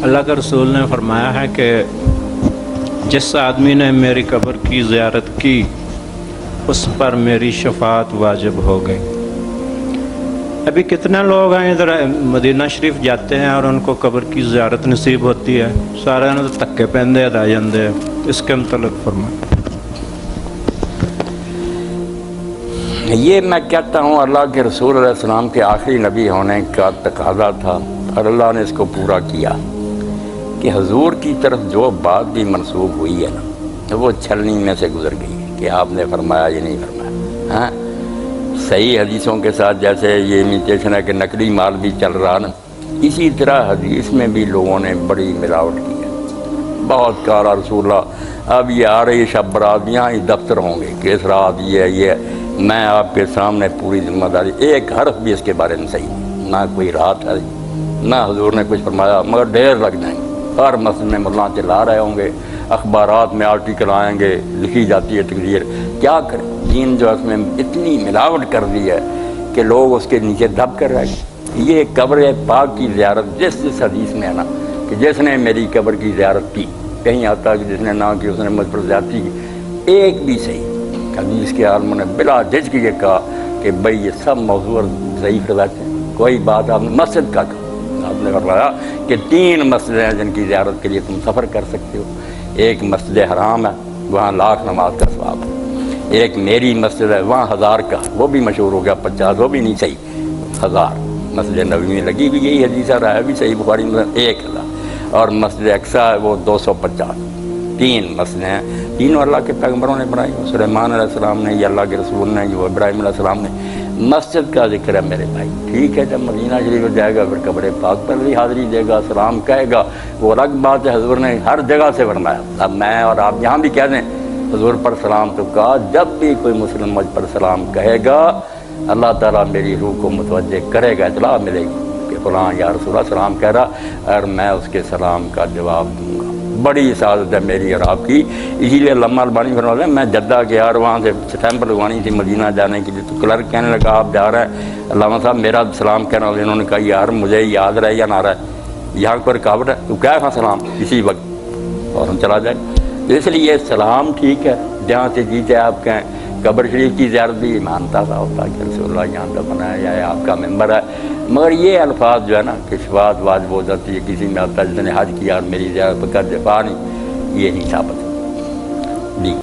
اللہ کے رسول نے فرمایا ہے کہ جس آدمی نے میری قبر کی زیارت کی اس پر میری شفاعت واجب ہو گئی۔ ابھی کتنے لوگ ہیں ادھر مدینہ شریف جاتے ہیں اور ان کو قبر کی زیارت نصیب ہوتی ہے؟ سارے نے تو تکے پہندے ادا جاندے، اس کے متعلق فرمائیں۔ یہ میں کہتا ہوں اللہ کے رسول علیہ السلام کے آخری نبی ہونے کا تقاضا تھا اور اللہ نے اس کو پورا کیا کہ حضور کی طرف جو بات بھی منسوب ہوئی ہے نا وہ چھلنی میں سے گزر گئی ہے کہ آپ نے فرمایا یہ نہیں فرمایا۔ ہاں صحیح حدیثوں کے ساتھ جیسے یہ امیٹیشن ہے کہ نقلی مال بھی چل رہا نا، اسی طرح حدیث میں بھی لوگوں نے بڑی ملاوٹ کی ہے۔ بہت کارا رسول اللہ اب یہ آ رہی شب برات یہاں ہی دفتر ہوں گے کہ اس رات یہ میں آپ کے سامنے پوری ذمہ داری، ایک حرف بھی اس کے بارے میں صحیح نہیں، نہ کوئی رات ہے نہ حضور نے کچھ فرمایا، مگر ڈیر لگ جائیں گے۔ ہر مسجد میں ملا چلا رہے ہوں گے، اخبارات میں آرٹیکل آئیں گے، لکھی جاتی ہے تقریر، کیا کریں؟ دین جو اس میں اتنی ملاوٹ کر دی ہے کہ لوگ اس کے نیچے دب کر رہ گئے۔ یہ قبر پاک کی زیارت جس حدیث میں ہے نا کہ جس نے میری قبر کی زیارت کی، کہیں آتا کہ جس نے نہ کی اس نے مجھ پر زیادتی کی، ایک بھی صحیح حدیث کے عالموں نے بلا جھجک یہ کہا کہ بھئی یہ سب موضوع ضعیف روایت ہیں، کوئی بات آپ نے مسجد کا کہا، آپ نے فرمایا کہ 3 مسجدیں ہیں جن کی زیارت کے لیے تم سفر کر سکتے ہو۔ ایک مسجد حرام ہے، وہاں 1,00,000 نماز کا ثواب ہے۔ ایک میری مسجد ہے، وہاں 1000 کا، وہ بھی مشہور ہو گیا، 50 وہ بھی نہیں صحیح، 1000۔ مسجد نبوی میں لگی ہوئی یہی حدیث آ رہا ہے بھی صحیح بخاری میں 1000، اور مسجد اقصیٰ ہے وہ 250۔ 3 مسجدیں ہیں، تینوں اللہ کے پیغمبروں نے بنائی، سلیمان علیہ السلام نے، یہ اللہ کے رسول نے، جو ابراہیم علیہ السلام نے۔ مسجد کا ذکر ہے میرے بھائی، ٹھیک ہے جب مدینہ شریف جائے گا پھر قبر پاک پر بھی حاضری دے گا، سلام کہے گا، وہ الگ بات ہے، حضور نے ہر جگہ سے فرمایا۔ اب میں اور آپ یہاں بھی کہہ دیں حضور پر سلام تو کہا، جب بھی کوئی مسلم مجھ پر سلام کہے گا اللہ تعالیٰ میری روح کو متوجہ کرے گا، اطلاع ملے گی کہ فلاں یا رسول اللہ سلام کہہ رہا، اور میں اس کے سلام کا جواب دوں گا۔ بڑی سعادت ہے میری اور آپ کی، اسی لیے علامہ البانی فرماتے ہیں میں جدہ گیا اور وہاں سے سٹیمپ لگوانی تھی مدینہ جانے کے لیے، تو کلرک کہنے لگا آپ جا رہے ہیں علامہ صاحب میرا سلام کہنا، انہوں نے کہا یار مجھے یاد رہے یا نہ رہے، یہاں پر رکاوٹ ہے تو کیا تھا سلام اسی وقت فوراً چلا جائے۔ اس لیے سلام ٹھیک ہے جہاں سے جیتے آپ کہیں۔ قبر شریف کی زیارت بھی مانتا تھا ہوتا کہ رسول اللہ یہاں کا بنایا یا آپ کا ممبر ہے، مگر یہ الفاظ جو ہے نا کہ شفاعت واجب ہو جاتی ہے، کسی میں آتا ہے جس نے حج کیا اور میری زیارت پر قرض پا نہیں، یہ نہیں ثابت جی۔